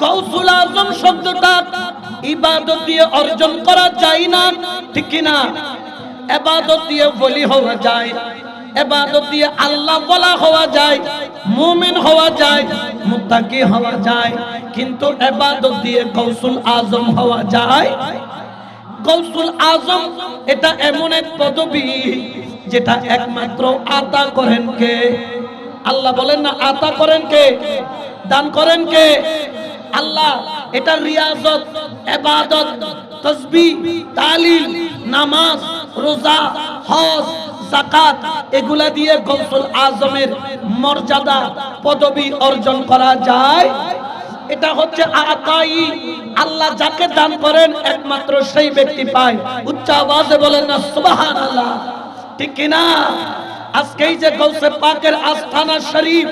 গাউসুল আজম শব্দটা ইবাদত দিয়ে অর্জন করা যায় না, ঠিক কি না? ইবাদত দিয়ে ওলি হওয়া যায়, ইবাদত দিয়ে আল্লাহ ওয়ালা হওয়া যায়, মুমিন হওয়া যায়, মুত্তাকি হওয়া যায়, কিন্তু ইবাদত দিয়ে গাউসুল আজম হওয়া যায়। গাউসুল আজম এটা এমন এক পদবী যেটা একমাত্র আতা করেন কে? আল্লাহ বলেন না, আতা করেন কে? দান করেন কে? আল্লাহ। এটা রিয়াজত, ইবাদত, তাসবিহ, তালিল, নামাজ, রোজা, হজ, যাকাত এগুলা দিয়ে গাউসুল আজমের মর্যাদা পদবী অর্জন করা যায়। এটা হচ্ছে আতাই। আল্লাহ যাকে দান করেন একমাত্র সেই ব্যক্তি পায়। উচ্চ আওয়াজে বলেন না সুবহানাল্লাহ, ঠিক কি না? আজকে এই যে গাউসে পাকের আস্তানা শরীফ,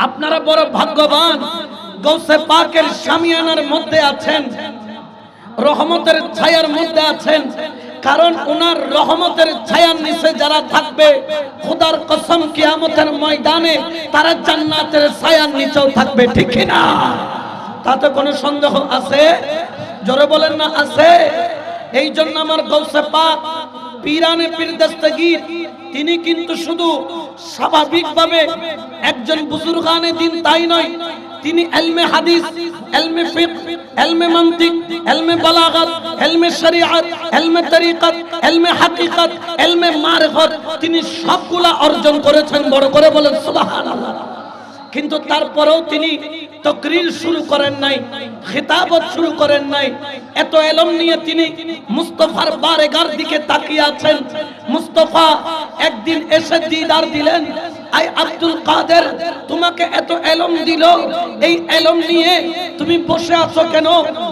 আপনারা বড় ভাগ্যবান, গাউসে পাকের শামিয়ানার মধ্যে আছেন, রহমতের ছায়ার মধ্যে আছেন। কারণ ওনার রহমতের ছায়ার নিচে যারা থাকবে, খোদার কসম কিয়ামতের ময়দানে তারা জান্নাতের ছায়ার নিচেও থাকবে, ঠিক কি না? তাতে কোনো সন্দেহ আছে? জোরে বলেন না আছে। এই জন্য আমার গাউসে পাক পীরানে পীর দস্তগীর তিনি কিন্তু শুধু স্বাভাবিকভাবে একজন বুজুর্গানে দিন তাই নয়, তিনি ইলমে হাদিস, ইলমে ফিকহ, ইলমে মানতিক, ইলমে বালাগাত, ইলমে শরিয়ত, ইলমে তরিকত, ইলমে হাকিকত, ইলমে মারিফত তিনি সবগুলা অর্জন করেছেন। বড় করে বলেন সুবহানাল্লাহ। কিন্তু তারপরেও তিনি তাকরীর শুরু করেন নাই, খিতাবত শুরু করেন নাই। এত ইলম নিয়ে তিনি মুস্তাফার বারগার দিকে তাকিয়ে আছেন। মুস্তাফা একদিন এসে দিদার দিলেন, আই আব্দুল কাদের, তোমাকে এত ইলম দিল, এই ইলম নিয়ে তুমি বসে আছো কেন?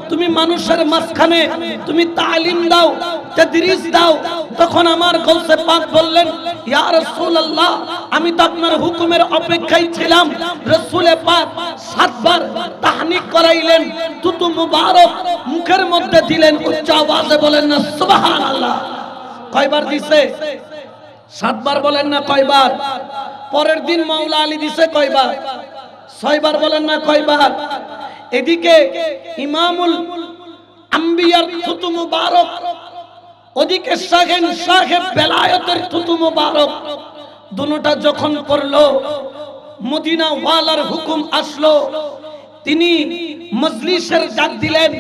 তুমি মানুষের মাঝখানে তুমি তালিম দাও, তাদরিস দাও। তখন আমার গাউসে পাক বললেন, ইয়া রাসূলুল্লাহ, আমি তো আপনার হুকুমের অপেক্ষায় ছিলাম। রাসূলে পাক 7 বার তাহনিক করাইলেন, তুতু মুবারক মুখের মধ্যে দিলেন। উচ্চ আওয়াজে বলেন না সুবহানাল্লাহ। কয়বার দিছে? 7 বার। বলেন না কয়বার? পরের দিন মাওলা আলী দিছে কয়বার? 6 বার। বলেন না কয়বার? এদিকে ইমামুল আম্বিয়ার থুতু মুবারক, ওদিকে শাহেন সাহেব বেলায়েতের থুতু মুবারক, দুটোটা যখন পড়লো, মদিনা ওয়ালার হুকুম আসলো, তিনি মজলিসের ডাক দিলেন।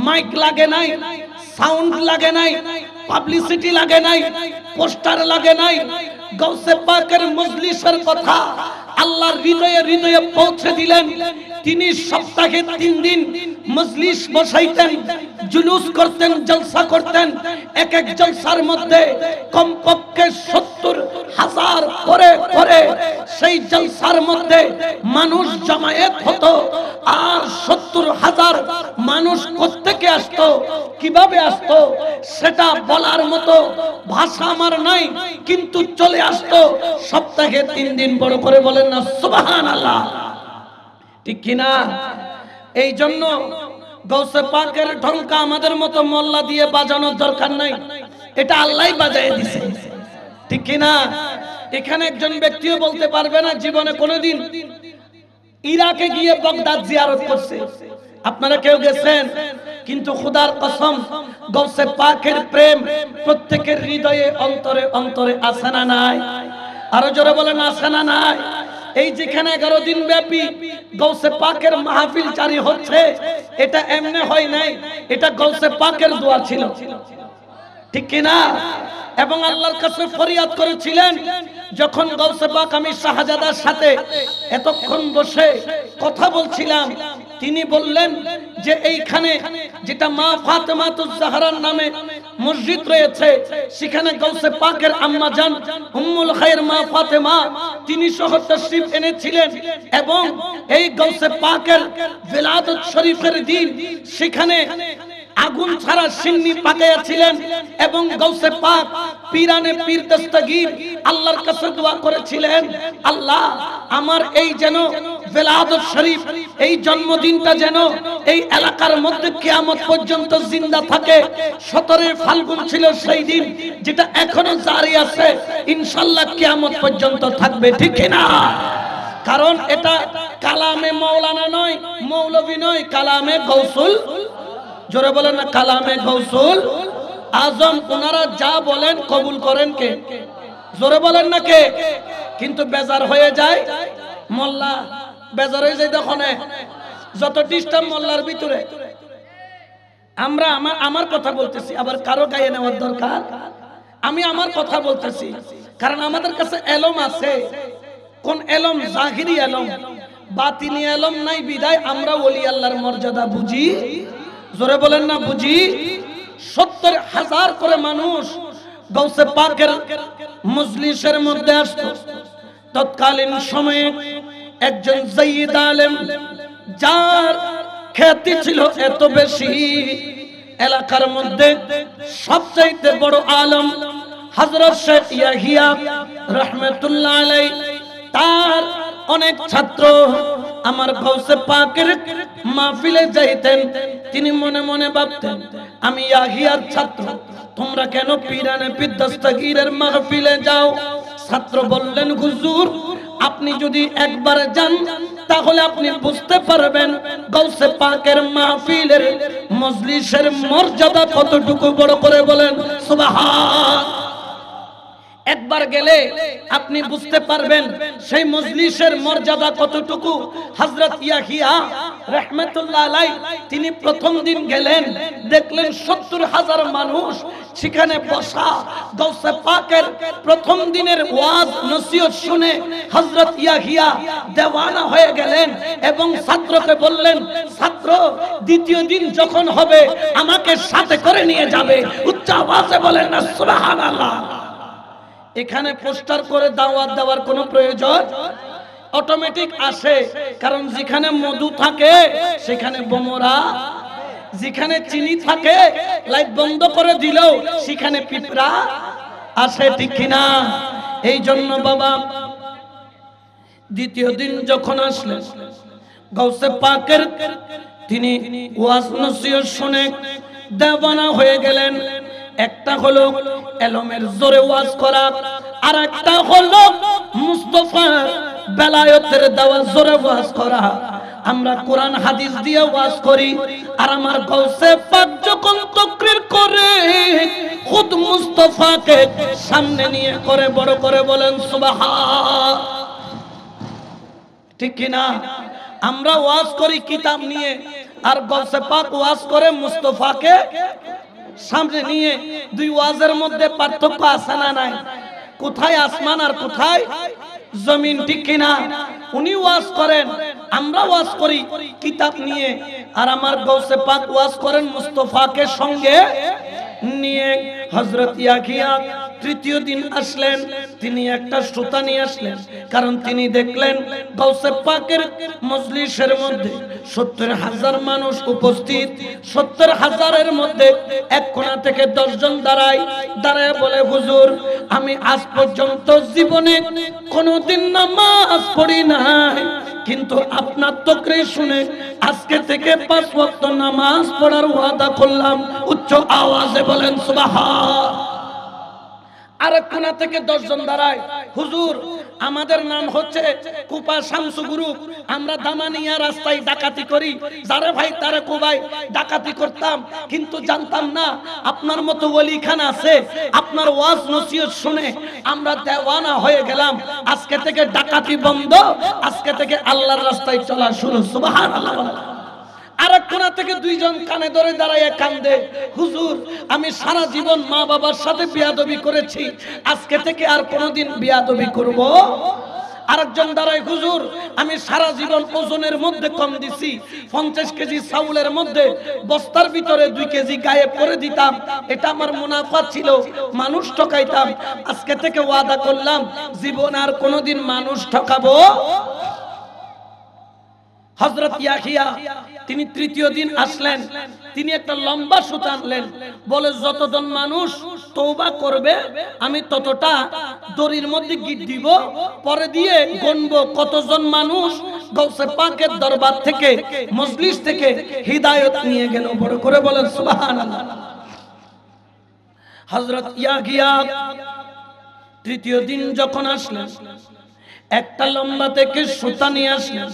মাইক লাগে নাই, সাউন্ড লাগে নাই, পাবলিসিটি লাগে নাই, পোস্টার লাগে নাই। গাউসে পাকের মজলিসের কথা আল্লাহর হৃদয়ে হৃদয়ে পৌঁছে দিলেন। তিনি সপ্তাহে 3 দিন মজলিস বসাইতেন, জুলুস করতেন, জলসা করতেন। এক এক জলসার মধ্যে কমপক্ষে 70,000 করে সেই জলসার মধ্যে মানুষ জমায়েত হতো। আর 70,000 মানুষ কোত্থেকে আসতো, কিভাবে আসতো সেটা বলার মতো ভাষা আমার নাই, কিন্তু চলে আসতো সপ্তাহে 3 দিন। বড় করে বলেন না সুবহানাল্লাহ, ঠিক কিনা? এই জন্য গাউসে পাকের ঢঙ্কা আমাদের মতো মোল্লা দিয়ে বাজানোর দরকার নাই, এটা আল্লাহই বাজায় দিয়েছে, ঠিক কিনা? এখানে একজন ব্যক্তিও বলতে পারবে না জীবনে কোনোদিন ইরাকে গিয়ে বাগদাদ জিয়ারত করছে। আপনারা কেউ গেছেন? কিন্তু খোদার কসম গাউসে পাকের প্রেম প্রত্যেকের হৃদয়ে অন্তরে অন্তরে আছে না নাই? আরো জোরে বলেন আছে না নাই? এই যেখানে 11 দিন ব্যাপী গাউসে পাকের মাহফিল জারি হচ্ছে, এটা এমনি হয় নাই, এটা গাউসে পাকের দোয়া ছিল, ঠিক কি না? এবং আল্লাহর কাছে ফরিয়াদ করেছিলেন। যখন গাউসে পাক আমি শাহজাদার সাথে এতক্ষণ বসে কথা বলছিলাম, তিনি বললেন যে এইখানে যেটা মা ফাতেমাতুজ জাহরার নামে মসজিদ রয়েছে, সেখানে গাউসে পাকের আম্মা জান উম্মুল খায়র মা ফাতেমা তিনি সহ তাশরীফ এনেছিলেন। এবং এই গাউসে পাকের বিলাদত শরীফের দিন সেখানে আগুন ছাড়া সিন্নি পাকাইয়াছিলেন। এবং গাউসে পাক পীরানে পীর দস্তগীর আল্লাহর কাছে দোয়া করেছিলেন, আল্লাহ আমার এই যেন বিলাদত শরীফ, এই জন্মদিনটা যেন এই এলাকার মধ্যে কিয়ামত পর্যন্ত জিন্দা থাকে। 17 ফাল্গুন ছিল সেই দিন, যেটা এখনো জারি আছে, ইনশাআল্লাহ কিয়ামত পর্যন্ত থাকবে, ঠিক না? কারণ এটা কালামে মৌলানা নয়, মৌলভী নয়, কালামে গৌসুল। জোরে বলেন না, কালামে গৌসুল আজম। ওনারা যা বলেন কবুল করেন কে? জোরে বলেন না কে? কিন্তু বেজার হয়ে যায় মোল্লা, বেজার হয়ে যায়। দেখো না যত ডিস্টার্ব মোল্লার ভিতরে। আমরা আমার কথা বলতেছি, আবার কারো গায়ে নেওয়ার দরকার। আমি আমার কথা বলতেছি কারণ আমাদের কাছে এলম আছে। কোন এলম? জাহিরি এলম, বাতিনি এলম নাই বিদায় আমরা ওলি আল্লাহর মর্যাদা বুঝি। জোরে বলেন না বুঝি। 70,000 করে মানুষ গৌসে পাকের মজলিসের মধ্যে আসতো। তৎকালীন সময়ে একজন জাইদ আলেম, যার খ্যাতি ছিল এত বেশি, এলাকার মধ্যে সবচাইতে বড় আলেম হযরত শেখ ইয়াহিয়া রাহমাতুল্লাহ আলাইহি, তার অনেক ছাত্র আমার গৌসে পাকের মাহফিলে যাইতেন। তিনি মনে মনে ভাবতেন, আমি ইয়াহিয়ার ছাত্র, তোমরা কেন পীরানে পিদ্দাস্তাগীরের মাহফিলে যাও? ছাত্র বললেন, হুজুর আপনি যদি একবার যান তাহলে আপনি বুঝতে পারবেন গৌসে পাকের মাহফিলের মজলিসের মর্যাদা কতটুকু। বড় করে বলেন সুবহান। একবার গেলে আপনি বুঝতে পারবেন সেই মজলিসের মর্যাদা কতটুকু। হযরত ইয়াহিয়া রাহমাতুল্লাহ আলাইহি তিনি প্রথম দিন গেলেন, দেখলেন 70,000 মানুষ সেখানে বসা। গৌসে পাকের প্রথম দিনের ওয়াজ নসিহত শুনে হযরত ইয়াহিয়া দেওয়ানা হয়ে গেলেন এবং ছাত্রকে বললেন, ছাত্র দ্বিতীয় দিন যখন হবে আমাকে সাথে করে নিয়ে যাবে। উচ্চ আওয়াজে বলেন না সুবহানাল্লাহ। এখানে পোস্টার করে দাওয়াত দেওয়ার কোনো প্রয়োজন অটোমেটিক আসে, কারণ যেখানে মধু থাকে সেখানে বোমরা, যেখানে চিনি থাকে লাইট বন্ধ করে দিলেও সেখানে পিঁপড়া আসে, ঠিক কিনা? এই জন্য বাবা দ্বিতীয় দিন যখন আসলেন গৌসে পাকের, তিনি ওয়াজ নসিহত শুনে দেওয়ানা হয়ে গেলেন। একটা হলো এলমের জোরে ওয়াজ করা, আর একটা হলো মুস্তাফার বেলায়েতের দেওয়া জোরে ওয়াজ করা। আমরা কোরআন হাদিস দিয়ে ওয়াজ করি, আর আমার গৌসে পাক যখন তাকরীর করে খুদ মুস্তাফাকে সামনে নিয়ে করে। বড় করে বলেন সুবহান, ঠিক কি না? আমরা ওয়াজ করি কিতাব নিয়ে, আর গৌসে পাক ওয়াজ করে মুস্তাফাকে সামনে নিয়ে। দুই ওয়াজের মধ্যে পার্থক্য আছে না নাই? কোথায় আসমান আর কোথায় জমিন, ঠিক কিনা? উনি ওয়াজ করেন, আমরা ওয়াজ করি কিতাব নিয়ে, আর আমার গৌসে পাক ওয়াজ করেন মুস্তাফাকে সঙ্গে নিয়ে। হযরত ইয়াহিয়া তৃতীয় দিন আসলেন, তিনি একটা শ্রোতা নিয়ে আসলেন, কারণ তিনি দেখলেন গৌসে পাকের মজলিসের মধ্যে 70,000 মানুষ উপস্থিত। 70,000-এর মধ্যে এক কোণা থেকে 10 জন দাঁড়ায় বলে, হুজুর আমি আজ পর্যন্ত জীবনে কোনোদিন নামাজ পড়ি নাই, কিন্তু আপনার তাকরীর শুনে আজকে থেকে 5 ওয়াক্ত নামাজ পড়ার ওয়াদা করলাম। উচ্চ আওয়াজে বলেন সুবহান। আরেক কোণা থেকে 10 জন দাঁড়ায়, হুজুর আমাদের নাম হচ্ছে কুপা শামসু গ্রুপ, আমরা দামানিয়া রাস্তায় ডাকাতি করি। যারে ভাই তারে কোবাই ডাকাতি করতাম, কিন্তু জানতাম না আপনার মতো ওলি খান আছে। আপনার ওয়াজ নসিহত শুনে আমরা দেওয়ানা হয়ে গেলাম। আজকে থেকে ডাকাতি বন্ধ, আজকে থেকে আল্লাহর রাস্তায় চলা শুরু। সুবহানাল্লাহ। আরেক কোণা থেকে 2 জন কানে ধরে দাঁড়ায় কান্দে, হুজুর আমি সারা জীবন মা বাবার সাথে বিয়াদবি করেছি, আজকে থেকে আর কোনোদিন বিয়াদবি করব। আরেকজন দাঁড়ায়, হুজুর আমি সারা জীবন ওজনের মধ্যে কম দিছি, 50 কেজি চাউলের মধ্যে বস্তার ভিতরে 2 কেজি গায়েব করে দিতাম, এটা আমার মুনাফা ছিল, মানুষ ঠকাইতাম, আজকে থেকে ওয়াদা করলাম জীবন আর কোনোদিন মানুষ ঠকাবো। হযরত ইয়াহিয়া তিনি তৃতীয় দিন আসলেন, তিনি একটা লম্বা সুতা আনলেন, বলে যতজন মানুষ তওবা করবে আমি ততটা দড়ির মধ্যে গিট দিব, পরে দিয়ে গণবো কতজন মানুষ গৌসে পাকের দরবার থেকে মজলিস থেকে হিদায়াত নিয়ে গেল। বড় করে বলেন সুবহানাল্লাহ। হযরত ইয়াহিয়া তৃতীয় দিন যখন আসলেন, একটা লম্বা থেকে সুতা নিয়ে আসলেন,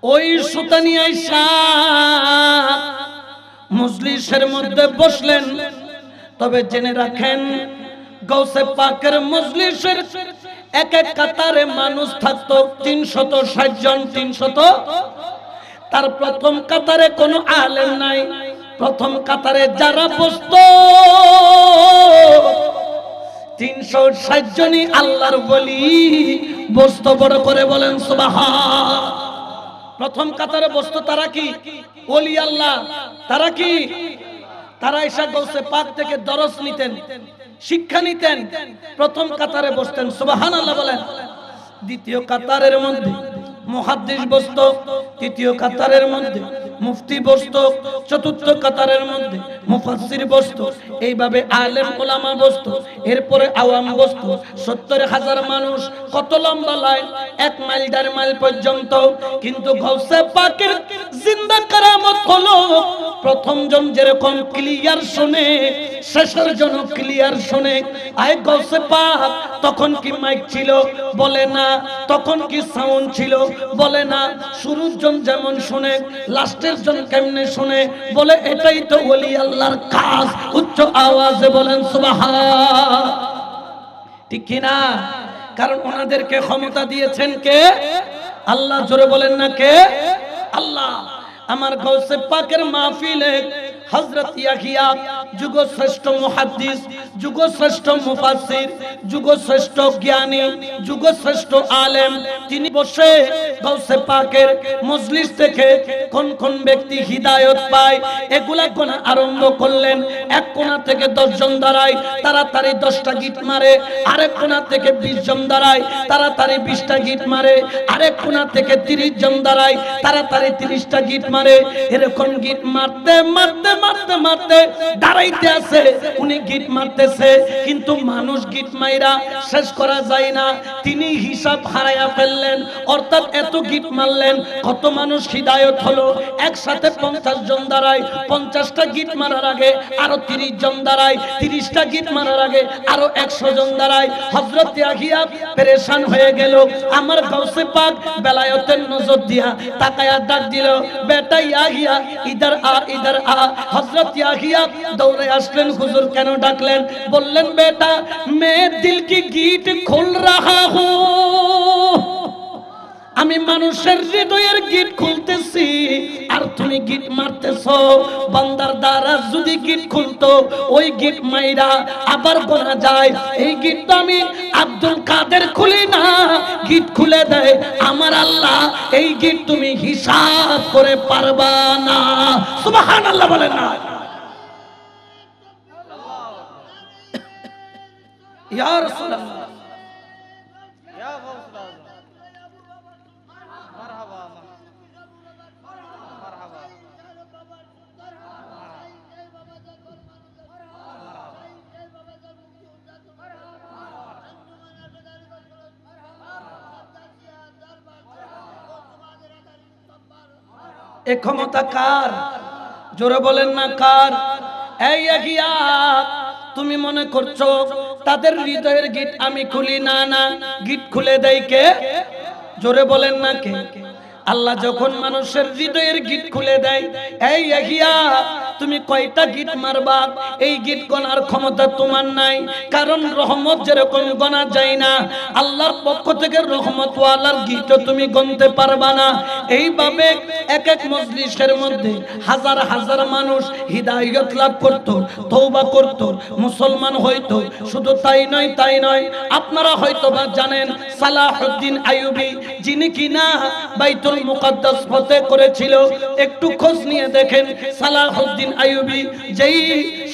ওই সুতা নিয়ে আইসা মজলিসের মধ্যে বসলেন। তবে জেনে রাখেন, গৌসে পাকের মজলিসের এক এক কাতারে মানুষ থাকতো 360 জন। 300, তার প্রথম কাতারে কোনো আলেম নাই। প্রথম কাতারে যারা বসতো 360 জনই আল্লাহর ওলি বসতো। বড় করে বলেন সুবহান। প্রথম কাতারে বসতো তারা কি? ওলি আল্লাহ। তারা কি? তারা এসে গৌসে পাক থেকে দরস নিতেন, শিক্ষা নিতেন, প্রথম কাতারে বসতেন। সুবহানাল্লাহ বলেন। দ্বিতীয় কাতারের মধ্যে মুহাদ্দিস বসতো, তৃতীয় কাতারের মধ্যে মুফতি বসতো, চতুর্থ কাতারের মধ্যে মুফাসসির বসতো। এইভাবে আলেম ওলামা বসতো। এরপরে আওয়াম বসতো। 70,000 মানুষ। কত লম্বা লাইন, 1 মাইল 1.5 মাইল পর্যন্ত। কিন্তু গৌসে পাকের জিন্দা কারামত হলো, প্রথম জন যেরকম ক্লিয়ার শুনে, শেষের জন ক্লিয়ার শুনে। আয় গৌসে পাক তখন কি মাইক ছিল? বলে না। তখন কি সাউন্ড ছিল? বলে না। শুরুর জন যেমন শুনে, লাস্টের জন কেমনে শুনে? বলে এটাই তো ওলি আল্লাহর কাজ। উচ্চ আওয়াজে বলেন সুবহান। ঠিক কি না? কারণ ওনাদেরকে ক্ষমতা দিয়েছেন কে? আল্লাহ। জোরে বলেন না কে? আল্লাহ। আমার গৌসে পাকের মাহফিলে হযরত ইয়াহিয়া যুগশ্রেষ্ঠ মুহাদ্দিস, যুগশ্রেষ্ঠ মুফাসসির, যুগশ্রেষ্ঠ জ্ঞানী, যুগশ্রেষ্ঠ আলেম, তিনি বসে গৌসে পাকের মজলিস থেকে কোন কোন ব্যক্তি হিদায়াত পায় এগুলা গোনা আরম্ভ করলেন। এক কোণা থেকে 10 জন দাঁড়ায়, তাড়াতাড়ি 10টা গিট মারে। আরেক কোণা থেকে 20 জন দাঁড়ায়, তাড়াতাড়ি 20টা গিট মারে। আরেক কোণা থেকে 30 জন দাঁড়ায়, তাড়াতাড়ি 30টা গিট মারে। এরকম গিট মারতে মারতে মারতে মারতে দাঁড়াইতে আছে, উনি গিট মারতেছে, কিন্তু মানুষ গিট মাইরা শেষ করা যায় না। তিনি হিসাব হারায়া ফেললেন। অর্থাৎ এত গিট মারলেন, কত মানুষ হিদায়াত হলো? একসাথে 50 জন দাঁড়ায়, 50টা গিট মারার আগে আরো 30 জন দাঁড়ায়, 30টা গিট মারার আগে আরো 100 জন দাঁড়ায়। হযরত ইয়াহিয়া পেরেশান হয়ে গেল। আমার গৌসে পাক বেলায়েতের নজর দিয়া তাকায়া ডাক দিল, বেটা ইয়াহিয়া ইধার আ, ইধার আ। হযরত ইয়াহিয়া দৌড়ে আসলেন। হুজুর কেন ডাকলেন? বললেন, বেটা मैं दिल की गीट खोल रहा हूं। আমি মানুষের হৃদয়ের গিট খুলতেছি, আর তুমি গিট মারতেছো। বান্দার দ্বারা যদি গিট খুলতো, ওই গিট মাইরা আবার গোনা যায়। এই গিট তো আমি আব্দুল কাদের খুলি না, গিট খুলে দেয় আমার আল্লাহ। এই গিট তুমি হিসাব করে পারবা না। সুবহানাল্লাহ বলেন না? ইয়া রাসূলুল্লাহ, ইয়া গাউসুল আযম, মারহাবা মারহাবা। এ ক্ষমতা কার? জোরে বলেন না কার? এই ইয়াহিয়া, তুমি মনে করছো তাদের হৃদয়ের গিট আমি খুলি? না না, গিট খুলে দেয় কে? জোরে বলেন না কে? আল্লাহ যখন মানুষের হৃদয়ের গিট খুলে দেয়, এই ইয়াহিয়া তুমি কয়টা গিট মারবা? এই গিট গনার ক্ষমতা তোমার নাই। কারণ রহমত যেরকম গনা যায় না, আল্লাহর পক্ষ থেকে রহমত ওয়ালার গিটও তুমি গনতে পারবা না। এইভাবে এক এক মজলিসের মধ্যে হাজার হাজার মানুষ হিদায়াত লাভ করত, তওবা করত, মুসলমান হইতো। শুধু তাই নয়, তাই নয়, আপনারা হয়তোবা জানেন সালাহউদ্দিন আইয়ুবী, যিনি কিনা বাইতুল মুকাদ্দাস ফতেহ করেছিল। একটু খোঁজ নিয়ে দেখেন, সালাহউদ্দিন আইয়ুবী যেই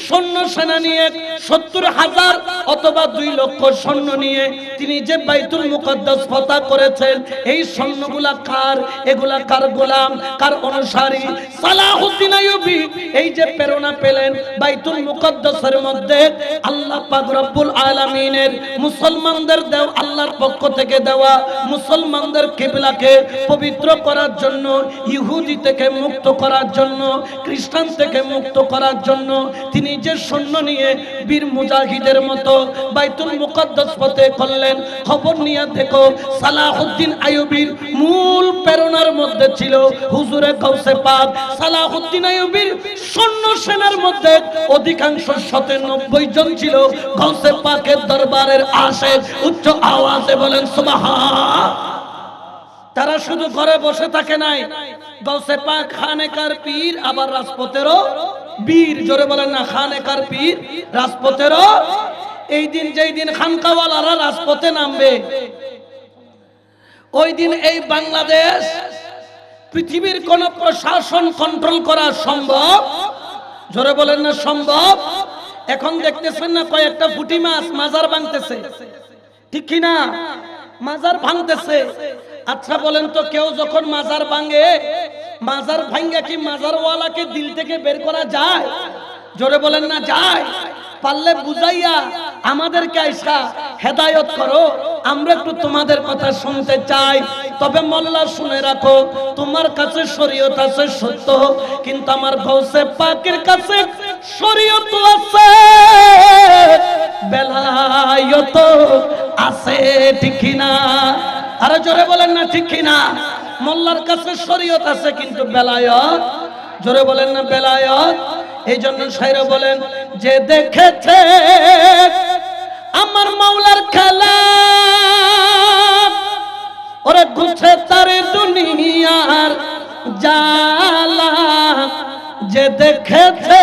সৈন্য সেনা নিয়ে 70,000 অথবা 2 লক্ষ সৈন্য নিয়ে তিনি যে বাইতুল মুকাদ্দাস ফতহ করেছেন, এই সৈন্যগুলা কার? এগুলা কার গোলাম, কার অনুসারী? সালাহউদ্দিন আইয়ুবী এই যে প্রেরণা পেলেন বাইতুল মুকাদ্দাসের মধ্যে আল্লাহ পাক রব্বুল আলামিনের মুসলমানদের দেওয়া, আল্লাহর পক্ষ থেকে দেওয়া মুসলমানদের কিবলাকে পবিত্র করার জন্য, ইহুদি থেকে মুক্ত করার জন্য, খ্রিস্টান থেকে মুক্ত করার জন্য তিনি নিজের সৈন্য নিয়ে বীর মুজাহিদের মতো বাইতুল মুকদ্দাস ফতেহ করলেন। খবর নিয়ে দেখো সালাহউদ্দিন আইয়ুবীর মূল প্রেরণার মধ্যে ছিল হুজুরে গাউসে পাক। সালাহউদ্দিন আইয়ুবীর সৈন্য সেনার মধ্যে অধিকাংশ ৯৭ জন ছিল গাউসে পাকের দরবারের আশেক। উচ্চ আওয়াজে বলেন সুবহান। তারা শুধু ঘরে বসে থাকে নাই, গাউসে পাক খানেকার পীর আবার রাজপথেরও বীর। জোরে বলেন না, খানেকার পীর রাজপথেরও। এই দিন যেই দিন খানকাওয়ালারা রাজপথে নামবে, ওই দিন এই বাংলাদেশ পৃথিবীর কোন প্রশাসন কন্ট্রোল করা সম্ভব? জোরে বলেন না সম্ভব। এখন দেখতেছেন না কয়েকটা পুঁটি মাছ মাজার ভাঙতেছে, ঠিক কি না? মাজার ভাঙতেছে। আচ্ছা বলেন তো, কেউ যখন মাজার ভাঙে, মাজার ভাঙ্গা কি মাজারওয়ালাকে দিল থেকে বের করা যায়? জোরে বলেন না যায়। পারলে বুঝাইয়া আমাদেরকে আইসা হেদায়েত করো, আমরা একটু তোমাদের কথা শুনতে চাই। তবে মোল্লা শুনে রাখো, তোমার কাছে শরীয়ত আছে সত্য, কিন্তু আমার গাউসে পাকের কাছে শরীয়ত আছে, বেলায়েত আছে, ঠিক না? আরে জোরে বলেন না, ঠিক কি না? মোল্লার কাছে শরীয়ত আছে কিন্তু বেলায়েত, জোরে বলেন না বেলায়েত। এই জন্য শায়র বলেন, যে দেখেছে আমার মাওলার খেলা, ওরে ঘুরছে তার দুনিয়ার জালা। যে দেখেছে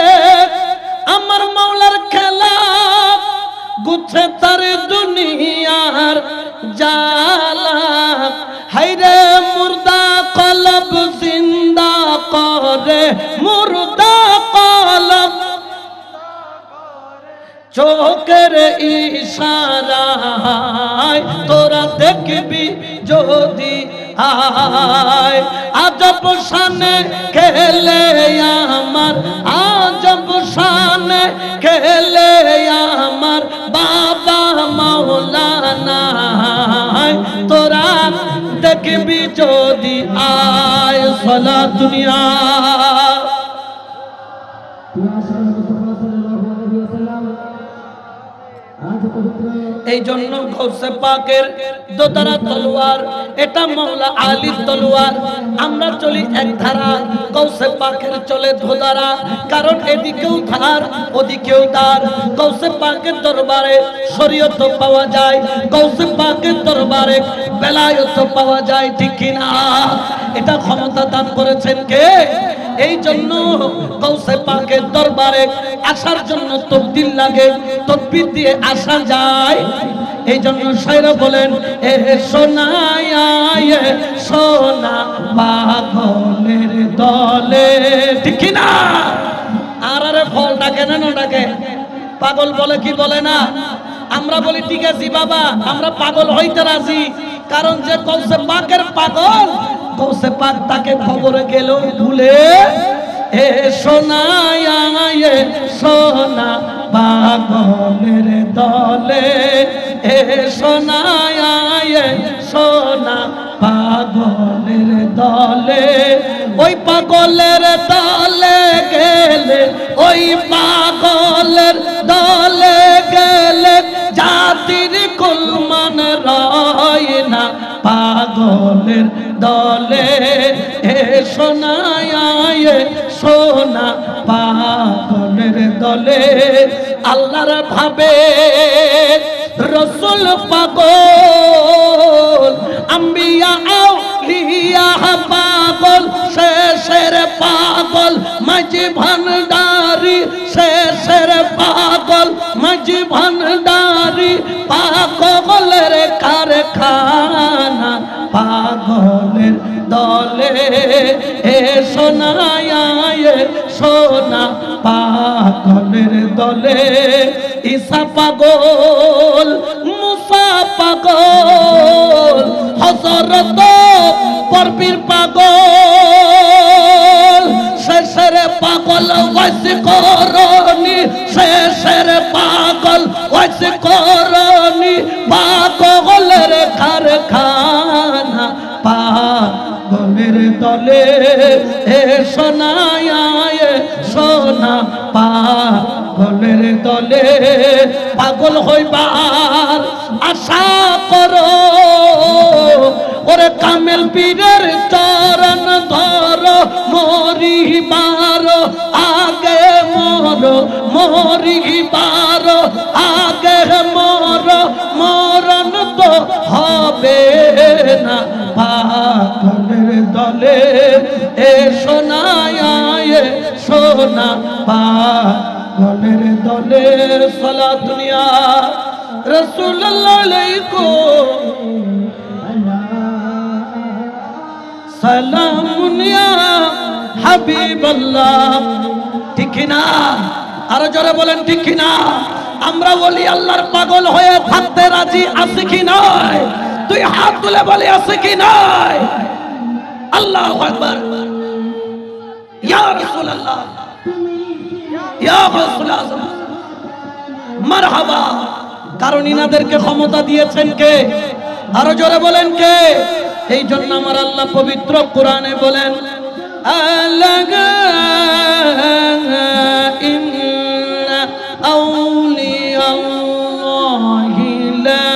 আমার মাওলার খেলা, ঘুরছে তার দুনিয়ার জালা। হায়রে মুর্দা কলব জিন্দা করে, মুর্দা কলব চোখের ইশারায় তোরা দেখবি যদি আয়। আজব শানে খেলে আমার, আজব শানে খেলে আমার বাবা মাওলানা, তোরা দেখবি যদি আয়। সালা দুনিয়া এই জন্য গাউসে পাকের দোতারা তলোয়ার, এটা মাওলা আলীর তলোয়ার। আমরা চলি এক ধারা, গাউসে পাকের চলে দোতারা, কারণ এদিকেও ধার ওদিকেও ধার। গাউসে পাকের দরবারে শরীয়ত পাওয়া যায়, গাউসে পাকের দরবারে বেলায়েত পাওয়া যায়, ঠিক কিনা? এটা ক্ষমতা দান করেছেন কে? এই জন্য গাউসে পাকের দরবারে আসার জন্য তকদির লাগে, তকবীর দিয়ে আসা যায়। এই জন্য শায়র বলেন, এ সোনায় সোনা পাগলের দলে, ঠিক না? আর আরে ফল ডাকে না, ডাকে পাগল বলে কি বলে না? আমরা বলি ঠিক আছে বাবা, আমরা পাগল হইতে রাজি, কারণ যে গাউসে পাকের পাগল, গাউসে পাক তাকে খবরে গেল ভুলে। এ সোনায় সোনা পাগলের দলে, এ সোনায় সোনা পাগলের দলে। ওই পাগলের দলে গেলে, ওই পাগলের দলে গেলে জাতির কুলমান রয় না। পাগলের দলে এ সোনায় সোনা পাগলের দলে। আল্লাহর ভাবে রসুল পাগল, আম্বিয়া আউলিয়া পাগল, শেষের পাগল মাঝি ভান্ডারি, শেষের পাগল মাঝি ভান্ডারি। পাগলের কারখানা, পাগলের দলে এ সোনায় সোনা পাগলের দলে। ঈসা পাগল, মুসা পাগল, হযরত পরবীর পাগল, শেষের পাগল ওয়াইস করনি, শেষের পাগল ওয়াইস করনি। পাগলের কারখানা, পাগলের দলে এ সোনায় সোনা পাগলের দলে পাগল হইবার আশা করো ওরে কামেল পীরের চরণ ধর মরিবার আগে মরিবার আগে মরণ তো হবে না পাগলের দলে এ সোনায় সোনা পাগলের দলে সালাত দুনিয়া রাসূলুল্লাহ আলাইকুম সালামুন ইয়া হাবিবাল্লাহ। ঠিক না? আরো জোরে বলেন ঠিক না? আমরা বলি আল্লাহর পাগল হয়ে থাকতে রাজি আছি কি নয়? তুই হাত তুলে বলি আছে কি নয়? আল্লাহু আকবার। ইয়া রাসূলুল্লাহ, ইয়া গাউসুল আযম, মারহাবা। কারণ ইনাদেরকে ক্ষমতা দিয়েছেন কে? আরো জোরে বলেন কে? এই জন্য আমার আল্লাহ পবিত্র কোরআনে বলেন আলাগা ইন্না আউলিয়াল্লাহি লা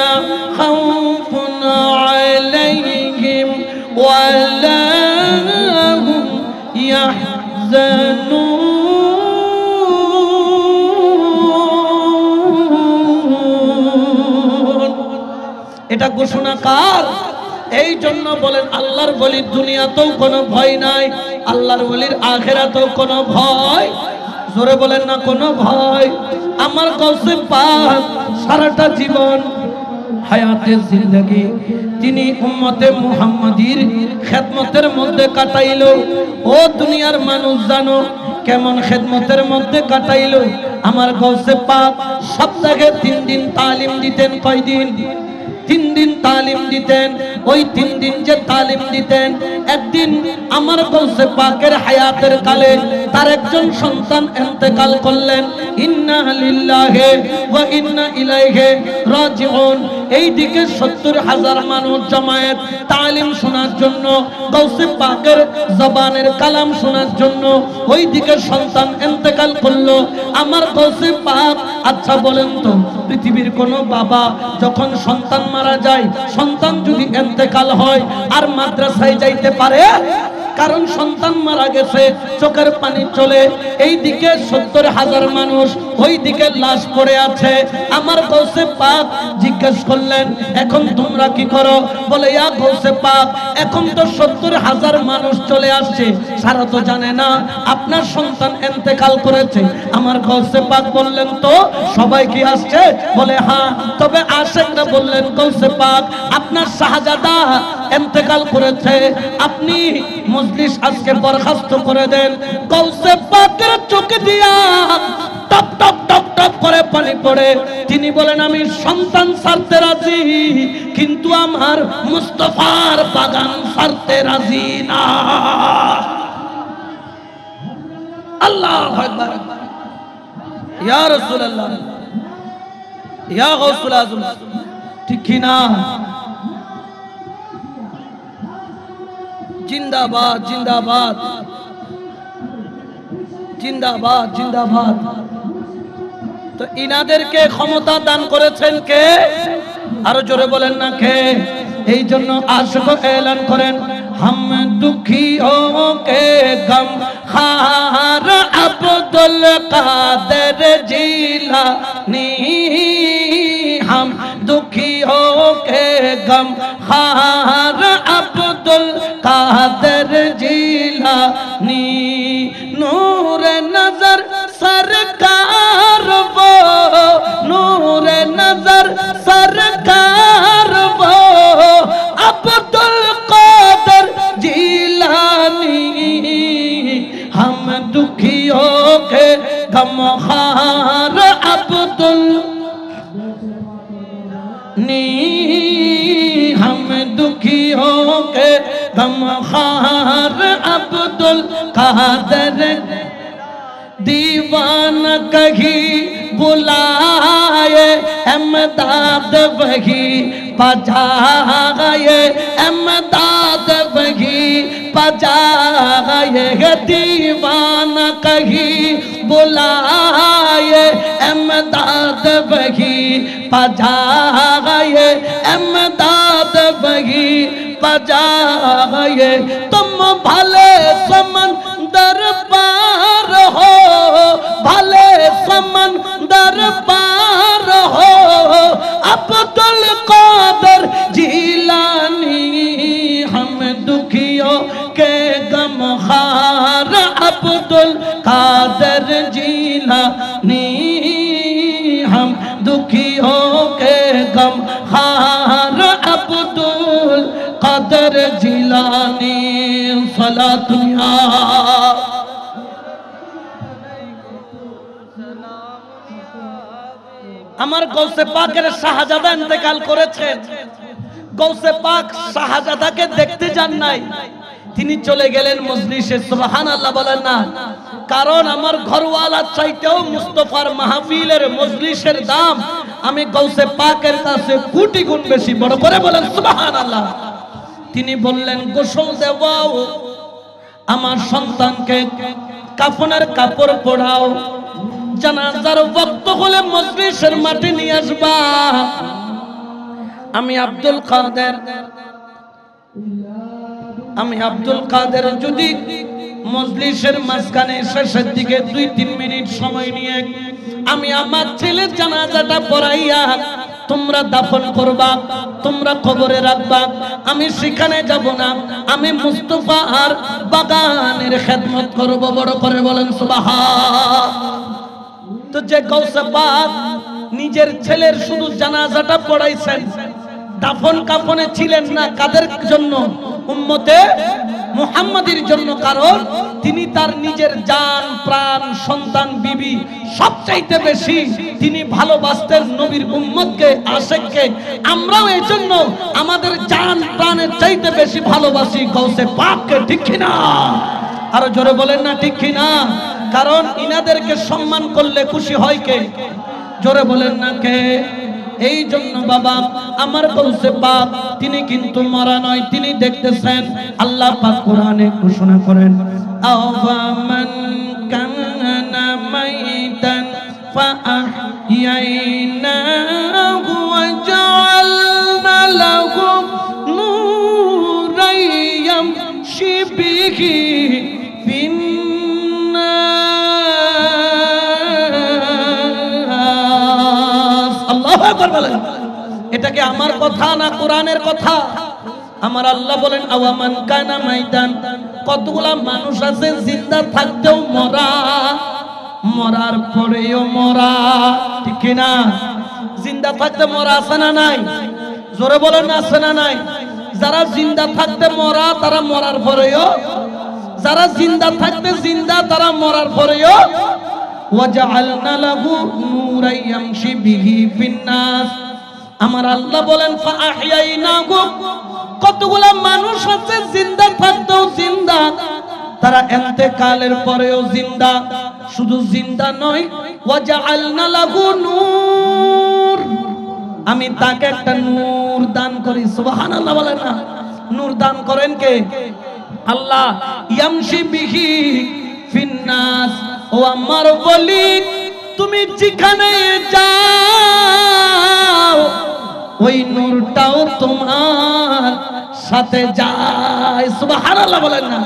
খাউফুন আলাইহিম ওয়া লা হুম ইয়াহজানুন। এটা ঘোষণা কার? এই জন্য বলেন আল্লাহর ওলির দুনিয়াতেও কোনো ভয় নাই, আল্লাহর ওলির আখিরাতেও কোনো ভয়। জোরে বলেন না কোনো ভয়। আমার গাউসে পাক সারাটা জীবন হায়াতে জিন্দেগি তিনি উম্মতে মুহাম্মাদির খেদমতের মধ্যে কাটাইলো। ও দুনিয়ার মানুষ জানো কেমন খেদমতের মধ্যে কাটাইলো? আমার গাউসে পাক সপ্তাহে 3 দিন তালিম দিতেন। কয়দিন? 3 দিন তালিম দিতেন। ওই 3 দিন যে তালিম দিতেন, একদিন আমার গাউসে পাকের হায়াতের কালে তার একজন সন্তান ইন্তেকাল করলেন। ইন্না লিল্লাহি ওয়া ইন্না ইলাইহি রাজিউন। এইদিকে 70,000 মানুষ জমায়েত তালিম শোনার জন্য, গাউসে পাকের জবানের কালাম শোনার জন্য। ওইদিকে সন্তান ইন্তেকাল করলো। আমার গাউসে পাক, আচ্ছা বলেন তো, পৃথিবীর কোন বাবা যখন সন্তান মারা যায়, সন্তান যদি ইন্তেকাল হয় আর মাদ্রাসায় যাইতে পারে? কারণ সন্তান মারা গেছে, চোখের পানি চলে। এইদিকে 70,000 মানুষ, ওইদিকে লাশ পড়ে আছে। আমার গাউসে পাক জিজ্ঞেস করলেন, এখন তোমরা কি করো? বলে ইয়া গাউসে পাক, এখন তো 70,000 মানুষ চলে আসছে, সারা তো জানে না আপনার সন্তান ইন্তেকাল করেছে। আমার গাউসে পাক বললেন, তো সবাই কি আসছে? বলে হ্যাঁ। তবে আশেকরা বললেন, গাউসে পাক আপনার শাহজাদা ইন্তেকাল করেছে, আপনি মজলিস আজকে বরখাস্ত করে দেন। গাউসে পাকের চোখ দিয়া টপ টপ টপ টপ করে পানি পড়ে। তিনি বলেন, আমি সন্তান ছাড়তে রাজি, কিন্তু আমার মুস্তাফার বাগান ছাড়তে রাজি না। আল্লাহু আকবার। ইয়া রাসূলুল্লাহ, ইয়া গাউসুল আযম। ঠিক কি না? জিন্দাবাদ জিন্দাবাদ জিন্দাবাদ জিন্দাবাদ। তো ইনাদেরকে ক্ষমতা দান করেছেন কে? আরো জোরে বলেন না কে? এই জন্য আশিক এলান করেন, হাম দুঃখীও কে গম খার আব্দুল কাদের জিলানী, হাম দুঃখীও কে গম খার আব্দুল কাদের জিলানী। নূরে নজর सरकार वो, नूरे नजर सरकार वो, अब्दुल कादर जिलानी। हम दुखियों के गमखार अब्दुल नी, हम दुखियों के गमखार अब्दुल कादर। दीवाना कहीं बुलाए अहमदाद वही बजाए, अहमदाद वही बजाए दीवाना कहीं बुलाए इमदाद वही बजाए इमदाद वही बजाए तुम भले समंदर पार हो भले समंदर पार हो अब्दुल कादर जिलानी हम दुखियों के गमखार अब्दुल कादर जिलानी हम दुखियों के गमखार अब्दुल कादर जिलानी सलातुल्लाह আমার গৌসে পাকের শাহজাদা ইন্তেকাল করেছেন গৌসে পাক শাহজাদাকে দেখতে যান নাই তিনি চলে গেলেন মজলিসে সুবহানাল্লাহ বলেন না কারণ আমার ঘরওয়ালার চাইতেও মুস্তাফার মাহফিলের মজলিসের দাম আমি গৌসে পাকের কাছে কোটি গুণ বেশি বড় করে বলেন সুবহানাল্লাহ তিনি বললেন গোসল দেওয়াও আমার সন্তানকে কাফনের কাপড় পরাও জানাজার ওয়াক্ত হলে মজলিসের মাঠে নিয়ে আসবা আমি আব্দুল কাদের যদি মজলিসের মাঝখানে শেষের দিকে 2-3 মিনিট সময় নিয়ে আমি আমার ছেলের জানাজাটা পড়াইয়া তোমরা দাফন করবা তোমরা কবরে রাখবা আমি সেখানে যাব না আমি মুস্তাফা আর বাগানের খেদমত করব বড় করে বলেন সুবহান তো যে গৌসে পাক নিজের ছেলের শুধু জানাজাটা পড়াইছেন দাফন কাফনে ছিলেন না কাদের জন্য উম্মতে মুহাম্মাদের জন্য কারণ তিনি তার নিজের জান প্রাণ সন্তান বিবি সবচাইতে বেশি তিনি ভালোবাসতেন নবীর উম্মতকে আশিককে আমরাও এজন্য আমাদের জান প্রাণের চাইতে বেশি ভালোবাসি গৌসে পাককে ঠিক কি না আরো জোরে বলেন না ঠিক কি না কারণ ইনাদেরকে সম্মান করলে খুশি হয় কে জোরে বলেন না কে এই জন্য বাবা আমার গৌসে পাক তিনি কিন্তু মরা নয় তিনি দেখতেছেন আল্লাহ পাক কোরআনে ঘোষণা করেন আওয়ামান কানা মাইতান ফাআহইয়ানাহু ওয়া জাআলনা লাহু নূরান ইয়ামশি বিহি এটাকে আমার কথা না কোরআনের কথা আমার আল্লাহ বলেন আওয়ামান কানা মাইতান কতগুলা মানুষ আছে জিন্দা থাকতেও মরা মরার পরেও মরা ঠিক না জিন্দা থাকতে মরা আছে না নাই জোরে বলেন আছে না নাই যারা জিন্দা থাকতে মরা তারা মরার পরেও যারা জিন্দা থাকতে জিন্দা তারা মরার পরেও ওয়াজআলনা লাহু নূরান ইয়ামশি বিহি ফিন্নাস আমার আল্লাহ বলেন ফাআহইয়ানাহু কতগুলা মানুষ আছে জিন্দা থাকতেও জিন্দা তারা ইন্তেকালের পরেও জিন্দা শুধু জিন্দা নয় ওয়াজআলনা লাহু নূর আমি তাকে একটা নূর দান করি সুবহানাল্লাহ বলেন না নূর দান করেন কে আল্লাহ ইয়ামশি বিহি ফিন্নাস ও আমার বলি তুমি যেখানে যাও ওই নূরটাও তোমার সাথে যায় সুবহানাল্লাহ বলেন না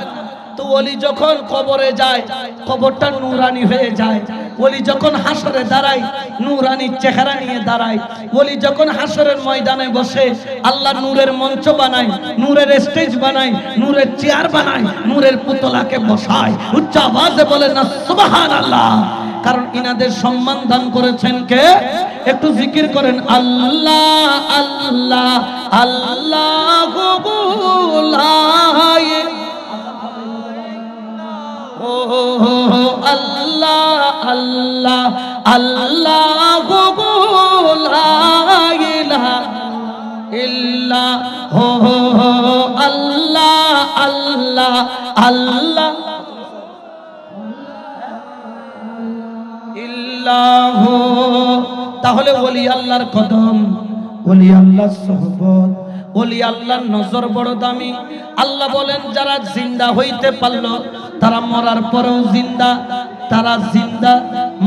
তো ওলি যখন কবরে যায় কবরটা নূরানি হয়ে যায় ওলি যখন হাসরে দাঁড়ায় নূরানি চেহারা নিয়ে দাঁড়ায় ওলি যখন হাসরের ময়দানে বসে আল্লাহ নূরের মঞ্চ বানায় নূরের স্টেজ বানায় নূরের চেয়ার বানায় নূরের পুতলাকে বসায় উচ্চ আওয়াজে বলেন না সুবহানাল্লাহ কারণ ইনাদের সম্মান দান করেছেন কে একটু জিকির করেন আল্লাহ আল্লাহ আল্লাহু লা আল্লাহ আল্লাহ আল্লাহু লা ইলাহা ইল্লাল্লাহ আল্লাহ আল্লাহ আল্লাহ ইল্লাহু তাহলে ওলি আল্লাহর কদম ওলি আল্লাহর সুহবত ওলি আল্লাহর নজর বড় দামি। আল্লাহ বলেন যারা জিন্দা হইতে পারলো তারা মরার পরেও জিন্দা, তারা জিন্দা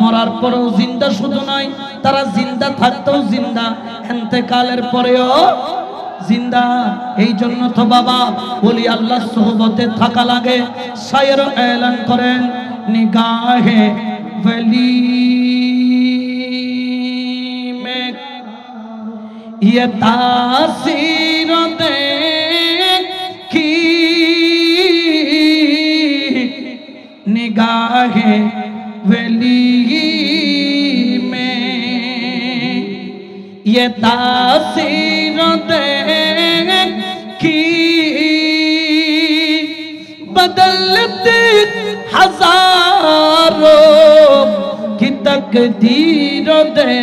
মরার পরেও জিন্দা, শুধু নয় তারা জিন্দা থাকতেও জিন্দা, ইন্তেকালের পরেও জিন্দা। এই জন্য তো বাবা ওলি আল্লাহর সোহবতে থাকা লাগে। শায়ের এলান করেন নিগাহে ওলি মে ये तासीर देखी निगाहे वली में, ये तासीर देखी बदलते हजारों की तकदीर देखी,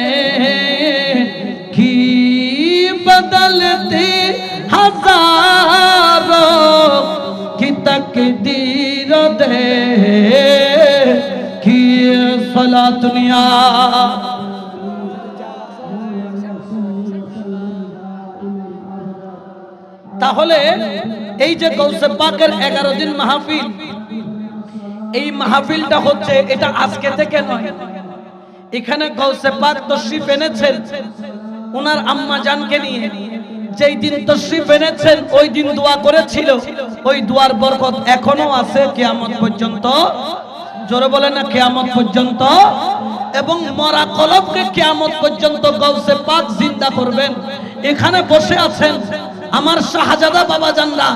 बदलती हजारों की तकदीर देखी। सला दुनिया তাহলে এই যে গৌসে পাকের 11 দিন মাহফিল, এই মাহফিলটা হচ্ছে এটা আজকে থেকে নয়। এখানে গৌসে পাক তশরিফ এনেছেন ওনার আম্মা জানকে নিয়ে। যেই দিন তশরিফ এনেছেন ওই দিন দোয়া করেছিল, ওই দোয়ার বরকত এখনো আছে কিয়ামত পর্যন্ত। জোরে বলেন না কিয়ামত পর্যন্ত। এবং মরা কলবকে কিয়ামত পর্যন্ত গৌসে পাক জিন্দা করবেন। এখানে বসে আছেন আমার শাহজাদা বাবা জানরা,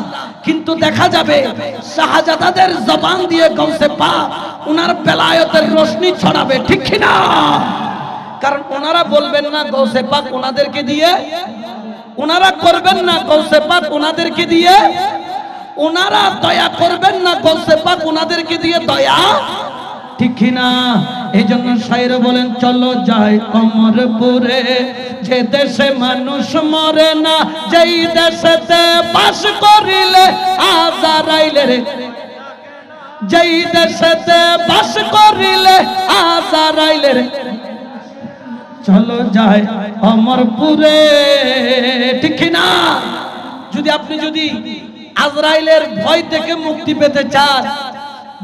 কিন্তু দেখা যাবে শাহজাদাদের জবান দিয়ে গৌসে পাক উনার বেলায়েতের রোশনি ছড়াবে, ঠিক কি না? কারণ ওনারা বলবেন না গৌসে পাক ওনাদেরকে দিয়ে, ওনারা করবেন না গৌসে পাক ওনাদেরকে দিয়ে, ওনারা দয়া করবেন না গৌসে পাক ওনাদেরকে দিয়ে দয়া, ঠিক কি না? এই জন্য শায়ের বলেন চলো যাই অমরপুরে, যে দেশে মানুষ মরে না, যেই দেশেতে বাস করিলে আজারাইলের, যেই দেশেতে বাস করিলে আজারাইলের, চলো যাই অমরপুরে, ঠিক না? যদি আপনি যদি আজরাইলের ভয় থেকে মুক্তি পেতে চান,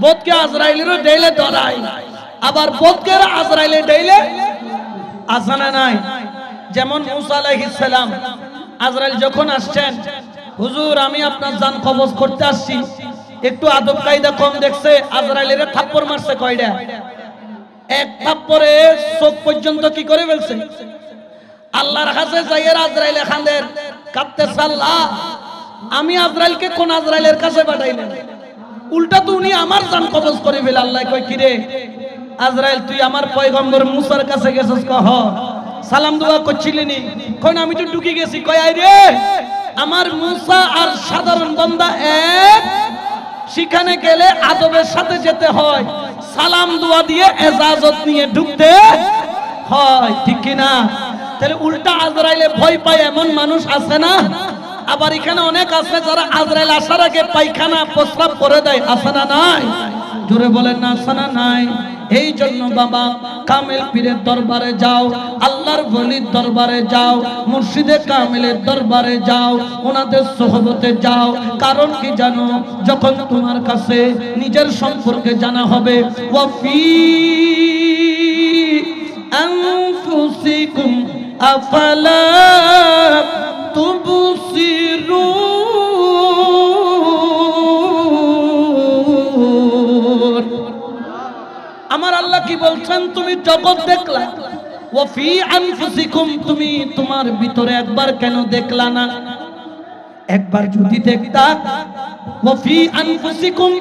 বোধকে আজরাইলেরও ডেইলে ডরায়, আবার বোধকে আজরাইলে ডেইলে আসানা নাই। যেমন মুসা আলাইহিস সালাম, আজরাইল যখন আসছেন, হুজুর আমি আপনার জান কবজ করতে আসছি, একটু আদব কায়দা কম দেখছে, আজরাইলের থাপ্পড় মারছে কয়টা? এক থাপ্পড়ে চোখ পর্যন্ত কি করে ফেলছে। আল্লাহর কাছে যাইয়ের আজরাইলে খান্দের কাঁদতেছে, আল্লাহ আমি আজরাইলকে কোন আজরাইলের কাছে পাঠাইলেন, উল্টা তো উনি আমার জান কবজ করে ফেলে। আল্লাহ কয় কি রে আজরাইল, তুই আমার পয়গম্বর মুসার কাছে গেছিস? কহ সালাম দোয়া করছিলেনি? কই না আমি তো ঢুকে গেছি। কয় আই রে আমার মুসা আর সাধারণ বান্দা এক, সেখানে গেলে আদবের সাথে যেতে হয়, সালাম দোয়া দিয়ে এজাজত নিয়ে ঢুকতে হয়, ঠিক কি না? তাহলে উল্টা আজরাইলে ভয় পায় এমন মানুষ আছে না? আবার এখানে অনেক আছে যারা আজরাইল আসার আগে পায়খানা প্রস্রাব করে দেয়, আছে না নাই? জোরে বলেন না আছে না নাই? এই জন্য বাবা কামেল পীরের দরবারে যাও, আল্লাহর ওলির দরবারে যাও, মুর্শিদে কামেলের দরবারে যাও, ওনাদের সোহবতে যাও। কারণ কি জানো? যখন তোমার কাছে নিজের সম্পর্কে জানা হবে, ওয়াফি আনফুসিকুম আফালা তুবসিরুন। আমার আল্লাহ কি বলছেন? তুমি জগৎ দেখলা, ওয়াফি আনফুসিকুম, তুমি তোমার ভিতরে একবার কেন দেখলা না? একবার যদি দেখতা, ওয়াফি আনফুসিকুম,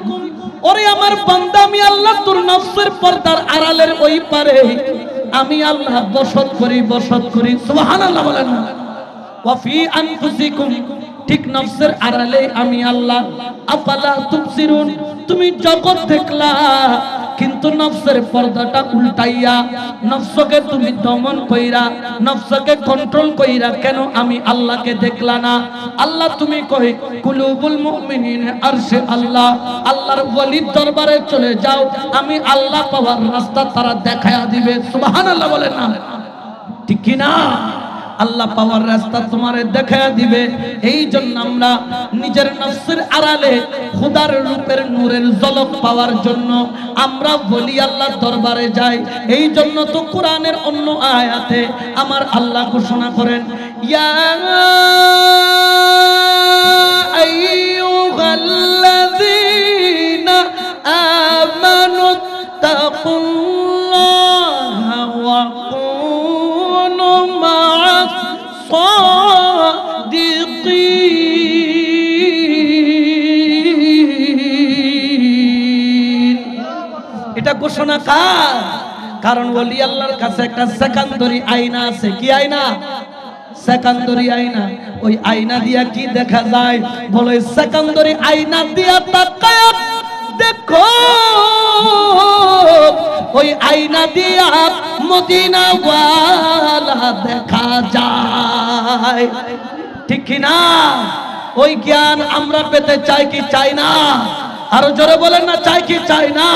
ওরে আমার বান্দা আমি আল্লাহ তোর নফসের পর্দার আড়ালের ওই পারে আমি আল্লাহ বসত করি। সুবহানাল্লাহ বলেন না? ওয়াফি আনফুসিকুম, ঠিক নফসের আড়ালে আমি আল্লাহ। আফালা তুবসিরুন, তুমি জগৎ দেখলা কিন্তু নফসের পর্দাটা উল্টাইয়া নফসকে তুমি দমন কইরা, নফসকে কন্ট্রোল কইরা কেন আমি আল্লাহকে দেখলা না? আল্লাহ তুমি কই কুলুবুল মুমিনিন আরশে আল্লাহ, আল্লাহর ওলির দরবারে চলে যাও, আমি আল্লাহ পাওয়ার রাস্তা তারা দেখায়া দিবে। সুবহানাল্লাহ বলেন না? ঠিক কি না? আল্লাহ পাওয়ার রাস্তা তোমারে দেখা দিবে। এই জন্য আমরা নিজের নফসের আড়ালে খোদার রূপের নূরের ঝলক পাওয়ার জন্য আমরা বলি আল্লাহর দরবারে যাই। এই জন্য তো কোরআনের অন্য আয়াতে আমার আল্লাহ ঘোষণা করেন, ইয়া আইয়ুহাল্লাযীনা আমানু তাকুল্লাহা ওয়া কুনু মা'আস সাদিকিন। এটা ঘোষণা কার? কারণ ওলি আল্লাহর কাছে একটা সেকান্দরি আয়না আছে। কি আয়না? সেকান্দরি আয়না। ওই আয়না দিয়া কি দেখা যায়? বলে সেকান্দরি আয়না দিয়া তাকায় দেখো, ওই আয়না দিয়া মদিনা ওয়ালা দেখা যায়। ঠিক কি না? ওই জ্ঞান আমরা পেতে চাই কি চাই না? আরো জোরে বলেন না, চাই কি চাই না?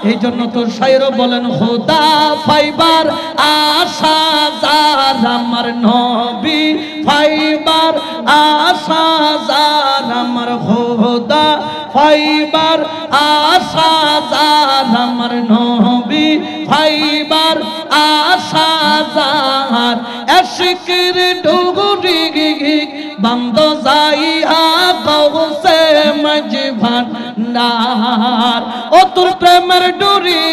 এই জন্য তো শায়র বলেন, খোদা ফাইবার আশা যার আমার নবী ফাইবার আশা যার আমার খোদা ফাইবার আশা যার আমার নবী ফাইবার আশা যার এশকের ডুগুরি বন্ধ যাইয়া কৌসে মজভান নার। ও তোর প্রেমের ডুরি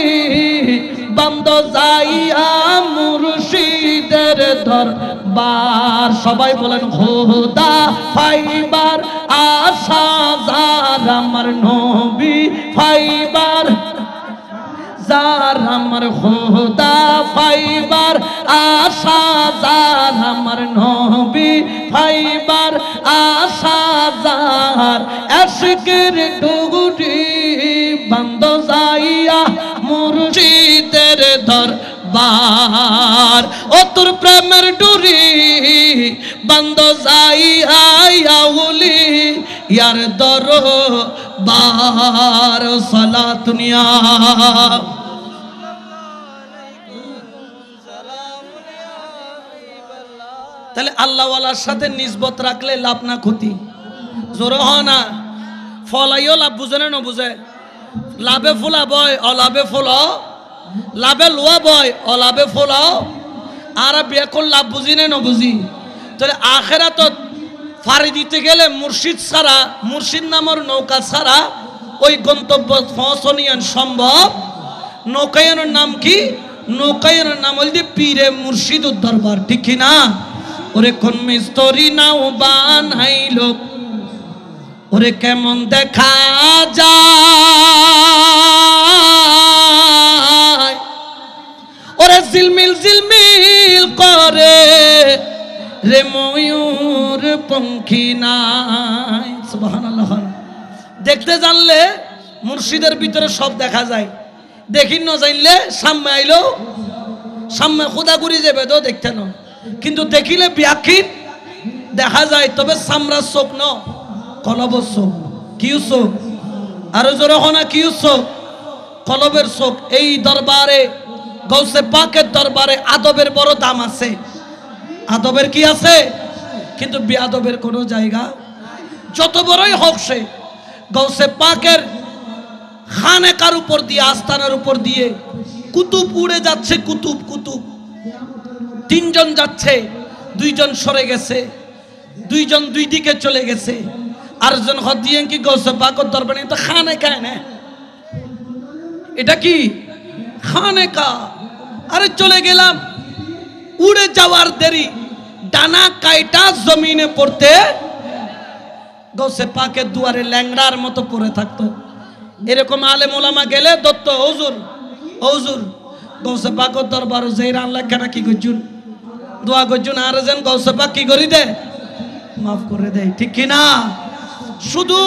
বন্ধ যাইয়া মুর্শিদের দরবার। সবাই বলেন, খোদা ফাইবার আশা যার আমার নবী ফাইবার যার আমার খোদা ফাইবার আশা যার আমার নবী ফাইবার আশা যার এশকের ডুগুরি বন্ধ যাইয়া মুর্শিদের দরবার। ও তোর প্রেমের ডুরি বন্ধ যাইয়া উলি ইয়ার দরবার। সালাতুনিয়া তাহলে আল্লাহওয়ালার সাথে নিসবত রাখলে লাভ না ক্ষতি? জোরে হ না। ফলাইও লাভ বুঝে না বুঝে? লাভে ফুলা বয় অলাভে ফুল, লাভে লোয়া বয় অলাভে ফুল। আর বেকল লাভ বুঝি না বুঝি? তাহলে আখেরাত ফাড়ি দিতে গেলে মুর্শিদ ছাড়া, মুর্শিদ নামের নৌকা ছাড়া ওই গন্তব্য পৌঁছানো সম্ভব। নৌকায়নের নাম কি? নৌকায়নের নাম হল পীরে মুর্শিদুর দরবার। ঠিক কি না? ওরে কোন মিস্ত্রি নাও বানাইল, ওরে কেমন দেখা যায়, ওরে ঝিলমিল ঝিলমিল করে রে ময়ূর পঙ্খী নাই। সুবহানাল্লাহ। দেখতে জানলে মুর্শিদের ভিতরে সব দেখা যায়, দেখি না জানলে সামনে আইলো সামনে খোদা করি যাবে তো দেখতে না, কিন্তু দেখিলে ব্যাখিন দেখা যায়। তবে সামরার চোখ ন, কলবের চোখ। কি চোখ? আরো জোরে হনা কি চোখ? কলবের চোখ। এই দরবারে গৌসে পাকের দরবারে আদবের বড় দাম আছে। আদবের কি আছে? কিন্তু বেআদবের কোনো জায়গা। যত বড়ই হোক সে গৌসে পাকের খানেকার উপর দিয়ে, আস্তানার উপর দিয়ে কুতুব উড়ে যাচ্ছে। কুতুব কুতুব তিনজন যাচ্ছে, দুইজন সরে গেছে, দুইজন দুই দিকে চলে গেছে। আরেকজন হদ দিয়ে কি গৌসে পাকের দরবারে তো খানেকা না, এটা কি খানেকা? আরে চলে গেলাম, উড়ে যাওয়ার দেরি, ডানা কাইটা জমিনে পড়তে গৌসে পাকের দুয়ারে ল্যাংড়ার মতো পড়ে থাকতো। এরকম আলেম ওলামা গেলে দত্ত হুজুর হুজুর গৌসে পাকের দরবার যেই আল্লাহ কেন কি করছুন, দোয়া করছুন, আর যেন গৌসে পাক কি করি দে, মাফ করে দেয়। ঠিক কিনা? শুধু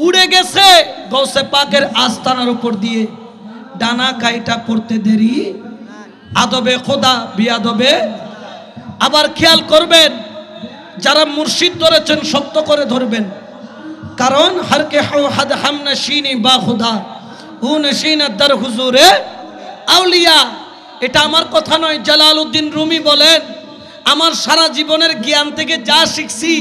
উড়ে গেছে গৌসে পাকের আস্তানার উপর দিয়ে, ডানা কাইটা পড়তে দেরি। আদবে খোদা বিয়াদবে। আবার খেয়াল করবেন, যারা মুর্শিদ ধরেছেন শক্ত করে ধরবেন, কারণ হর কে হাদ হামনা শিনি বা খুদা উ নশিনা দর হুজুরে আউলিয়া। এটা আমার কথা নয়, জালালউদ্দিন রুমি বলেন আমার সারা জীবনের জ্ঞান থেকে যা শিখছি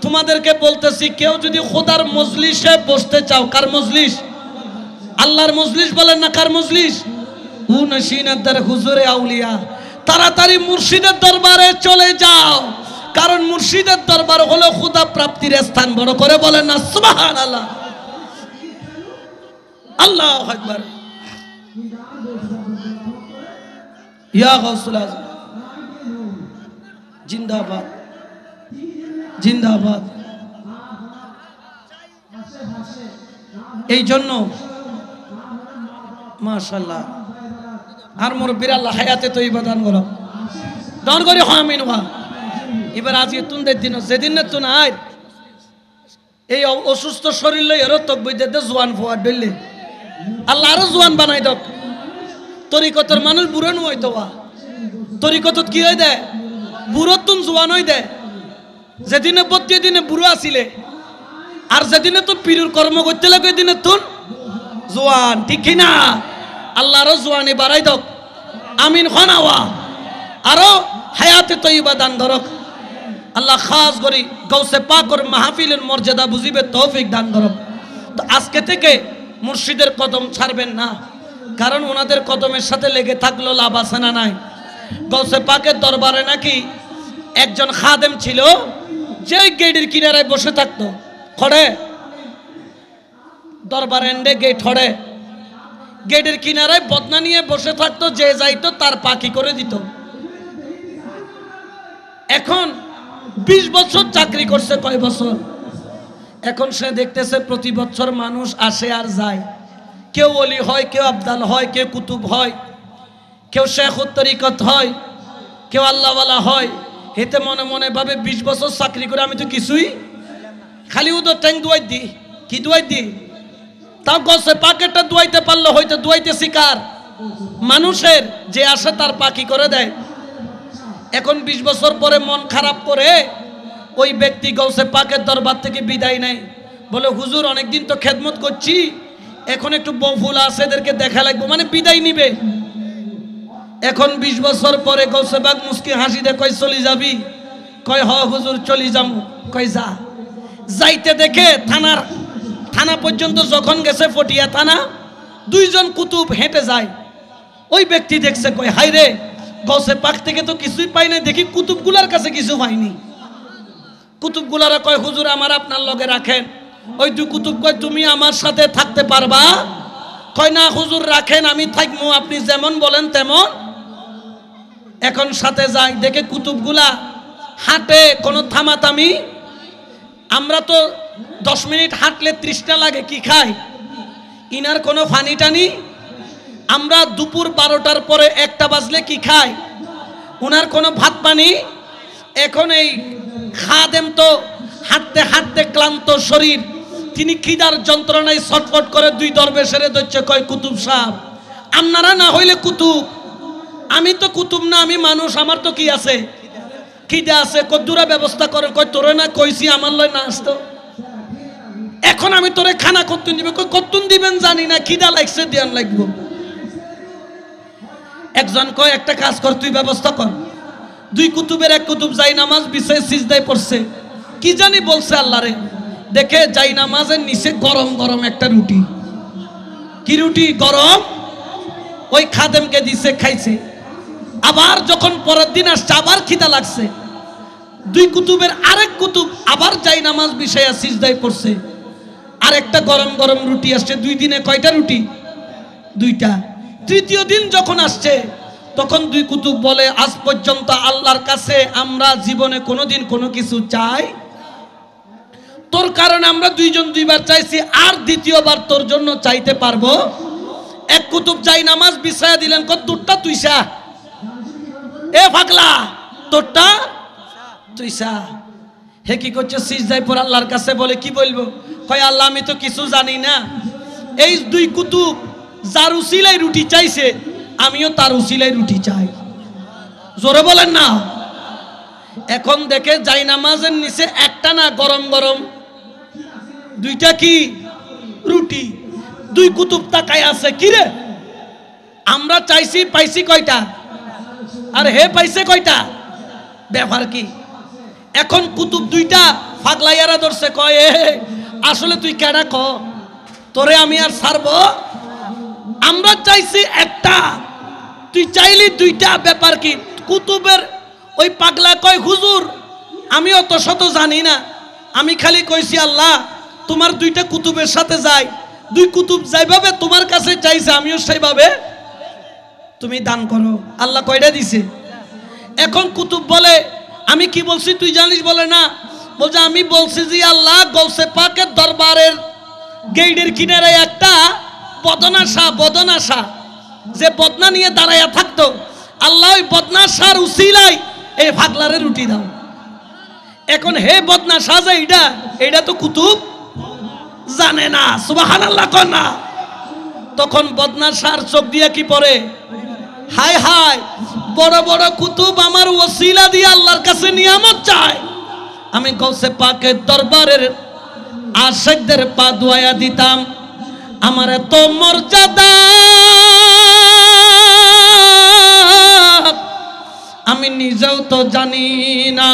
তোমাদেরকে বলতেছি, কেউ যদি খোদার মজলিসে বসতে চাও, কার মজলিস? আল্লাহর মজলিস বলেন না, কার মজলিস? উনশিনাদার হুজুরে আউলিয়া, তাড়াতাড়ি মুর্শিদের দরবারে চলে যাও, কারণ মুর্শিদের দরবার হলো খোদা প্রাপ্তির স্থান। বড় করে বলেন না সুবহানাল্লাহ, আল্লাহু আকবার। ইয়া গাউসুল আজম জিন্দাবাদ, জিন্দাবাদ। এই জন্য মাশাআল্লাহ আর মুরব্বির আল্লাহ হায়াতে তৈবা দান করো, দান করি আমিন। এবার আজকে তুনদের দিন, যেদিন না তুন আয় এই অসুস্থ শরীর লই এরও তকবই দে জোয়ান ফোয়ার ডইলে আল্লাহ আরো জোয়ান বানাই দক। তরিকতের মানুষ বুড়ো নয় তো, তরিকত কি হয়ে দেয়? বুড়ো তুন জোয়ান হয়ে দেয়। যেদিনে প্রতি দিনে বুড়ো আসিলে আর যেদিনে তো পীরের কর্ম করতে লাগে ওই দিনে তুন জোয়ান, ঠিক না? আল্লাহ আরো জোয়ানি বাড়াই দক, আমিন খানাওয়া, আরো হায়াতে তৈবা দান ধরক। আল্লাহ খাস করি গৌসে পাকর মাহফিলের মর্যাদা বুঝিবে তৌফিক দান ধরক। তো আজকে থেকে মুর্শিদের কদম ছাড়বেন না, কারণ ওনাদের কদমের সাথে লেগে থাকলো লাভ আছে না নাই? গৌসে পাকের দরবারে নাকি একজন খাদেম ছিল, যে গেটের কিনারায় বসে থাকতো, খড়ে দরবার এন্ডে গেট খড়ে, গেটের কিনারায় বদনা নিয়ে বসে থাকতো, যে যাইতো তার পাখি করে দিত। এখন 20 বছর চাকরি করছে, কয় বছর? এখন সে দেখতেছে প্রতি বছর মানুষ আসে আর যায়, কেউ ওলি হয়, কেউ আবদাল হয়, কেউ কুতুব হয়, কেউ শেখুত তরিকত হয়, কেউ আল্লাহওয়ালা হয়। হেতে মনে মনে ভাবে 20 বছর চাকরি করে আমি তো কিছুই, খালি উদর ট্যাং দুয়াই দি, কি দুয়াই দি? তাও গছে পাকেটটা দুয়াইতে পারলো, হয়তো দুয়াইতে শিকার মানুষের যে আসে তার পাখি করে দেয়। এখন 20 বছর পরে মন খারাপ করে ওই ব্যক্তি গৌসে পাকের দরবার থেকে বিদায় নেয়, বলে হুজুর অনেকদিন তো খেদমত করছি, এখন একটু বহুফুল আছে, এদেরকে দেখা লাগবে, মানে বিদায় নিবে। এখন 20 বছর পরে গৌসে পাক মুস্কি হাসি দে কয় চলি যাবি? কয় হ হুজুর চলি যাবো। কয় যা। যাইতে দেখে থানা পর্যন্ত যখন গেছে, ফটিয়া থানা, 2 জন কুতুব হেঁটে যায়। ওই ব্যক্তি দেখছে, কয় হাই রে, গৌসে পাক থেকে তো কিছুই পাই না, দেখি কুতুবগুলার কাছে কিছু পাইনি। কুতুবগুলারা কয় হুজুর আমার আপনার লগে রাখেন। ওই 2 কুতুব কয় তুমি আমার সাথে থাকতে পারবা? কয় না হুজুর রাখেন, আমি থাকবো, আপনি যেমন বলেন তেমন। এখন সাথে যাই, দেখে কুতুবগুলা হাঁটে, কোনো থামাথামি। আমরা তো 10 মিনিট হাঁটলে 30টা লাগে, কি খাই? ইনার কোনো ফানি টানি। আমরা দুপুর 12টার পরে 1টা বাজলে কি খাই? উনার কোনো ভাত পানি। এখন এই খাদেম তো হাঁটতে হাঁটতে ক্লান্ত শরীর, তিনি খিদার যন্ত্রণায় ছটফট করে 2 দরবেশের ধরছে, কয় কুতুব সাহেব আপনারা না হইলে কুতুব, আমি তো কুতুব না, আমি মানুষ, আমার তো কি আছে? খিদা আছে, কদ্দুরা ব্যবস্থা করে। কয় তোরে না কইছি আমার লয় না আসতো, এখন আমি তোরে খানা কত্তুন দিবে। কয় কত্তুন দিবেন জানি না, খিদা লাগছে, দিয়ান লাগবো। একজন কয় একটা কাজ কর, তুই ব্যবস্থা কর। 2 কুতুবের 1 কুতুব যাই নামাজ বিছায় সিজদায় পড়ছে, কি জানি বলছে আল্লাহরে। দেখে যাই নামাজের নিচে গরম গরম একটা রুটি। কি রুটি? গরম। ওই খাদেমকে দিছে, খাইছে। আবার যখন পরের দিন আসছে, আবার খিদা লাগছে, 2 কুতুবের আরেক কুতুব আবার যাই নামাজ বিছায়া সিজদায় পড়ছে, আরেকটা গরম গরম রুটি আসছে। 2 দিনে কয়টা রুটি? 2টা। তৃতীয় দিন যখন আসছে, তখন 2 কুতুব বলে আজ পর্যন্ত আল্লাহর কাছে আমরা জীবনে কোনোদিন কোনো কিছু চাই, তোর কারণে আমরা 2 জন 2 বার চাইছি, আর দ্বিতীয়বার তোর জন্য চাইতে পারবো? 1 কুতুব যাই নামাজ বিছায়া দিলেন, তোরটা তুইসা, এ পাগলা তোরটা তুইসা। হে কি করছে? সিজদায় পর আল্লাহর কাছে বলে কি বলবো? কয় আল্লাহ আমি তো কিছু জানি না। এই 2 কুতুব যার উসিলায় রুটি চাইছে, আমিও তার উসিলায় রুটি চাই। জোরে বলেন না। এখন দেখে যাই নামাজের নিচে একটা না গরম গরম 2টা কি রুটি। 2 কুতুব তাকায় আছে, কি রে আমরা চাইছি পাইছি কয়টা, আর হে পাইছে কয়টা? ব্যাপার কি? এখন কুতুব দুইটা পাগলাইয়ারা ধরছে, কয় আসলে তুই কেডা ক, তোরে আমি আর ছাড়বো? আমরা চাইছি একটা, তুই চাইলি দুইটা, ব্যাপার কি? কুতুবের ওই পাগলা কয়, হুজুর আমি অত শত জানি না, আমি খালি কইছি আল্লাহ তোমার দুইটা কুতুবের সাথে যাই, দুই কুতুব যাইভাবে তোমার কাছে চাইছে আমিও সেইভাবে তুমি দান করো। আল্লাহ কয়টা দিছে? এখন কুতুব বলে আমি কি বলছি তুই জানিস? বলে না। বলছে আমি বলছি যে আল্লাহ গৌসে পাকের দরবারের গেইটের কিনারে একটা বদনাশা যে বদনা নিয়ে দাঁড়াইয়া থাকতো, আল্লাহ ওই বদনাশার উসিলায় এই পাগলারে রুটি দাও। এখন হে বদনাশা যে এইটা তো কুতুব জানে না, সুবহানাল্লাহ কর না। তখন বদনাশার চোখ দিয়ে কি পড়ে, হায় হায় বড় বড় কুতুব আমার ওসিলা দিয়ে আল্লাহর কাছে নিয়ামত চায়, আমি গৌসে পাকের দরবারের আশিকদের পা ধোয়া দিতাম, আমার এত মর্যাদা আমি নিজেও তো জানি না।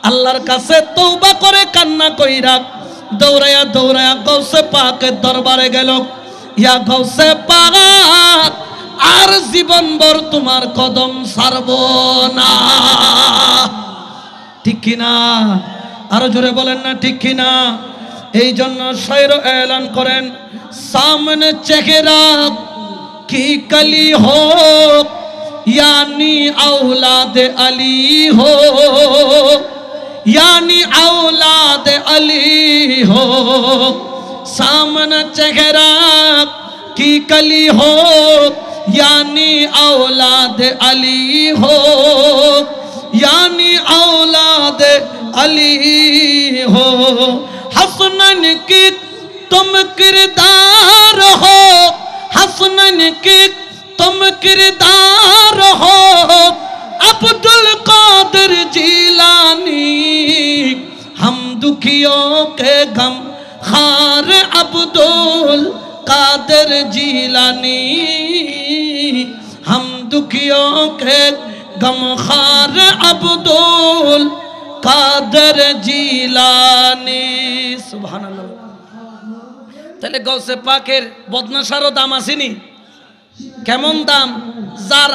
আল্লাহর কাছে তওবা করে কান্না কইরা দৌড়ায়া দৌড়ায়া গৌসে পাকের দরবারে গেল, ইয়া গৌসে পাক আর জীবনভর তোমার কদম ছাড়ব না। ঠিক কিনা? আরো জোরে বলেন না ঠিক কিনা? এই জন্য শায়র এলান করেন, সামনে চেহারা কি কলি হো यानी औलाद अली हो, यानी औलाद अली हो, सामने चेहरा की कली हो, यानी औलाद अली हो, यानी औलाद अली हो, हसनन की तुम किरदार हो, हसनन की तुम किरदार हो, अब्दुल कादिर जिलानी हम दुखियों के गम खार, अब्दुल कादिर जिलानी हम दुखियों के गम खार, अब्दुल कादिर जिलानी। सुबहानाल्लाह। তাহলে গৌসে পাকের বদনাশারও দাম আসেনি? কেমন দাম? যার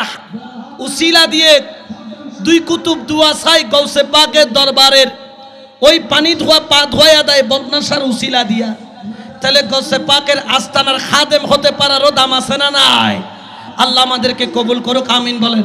উসিলা দিয়ে দুই কুতুব দুয়া চাই গৌসে পাকের দরবারের ওই পানি ধোয়া পা ধোয়া দেয় বদনাশার উসিলা দিয়া, তাহলে গৌসে পাকের আস্তানার খাদেম হতে পারারও দাম আছে না নাই? আল্লাহ আমাদেরকে কবুল করুক, আমিন বলেন।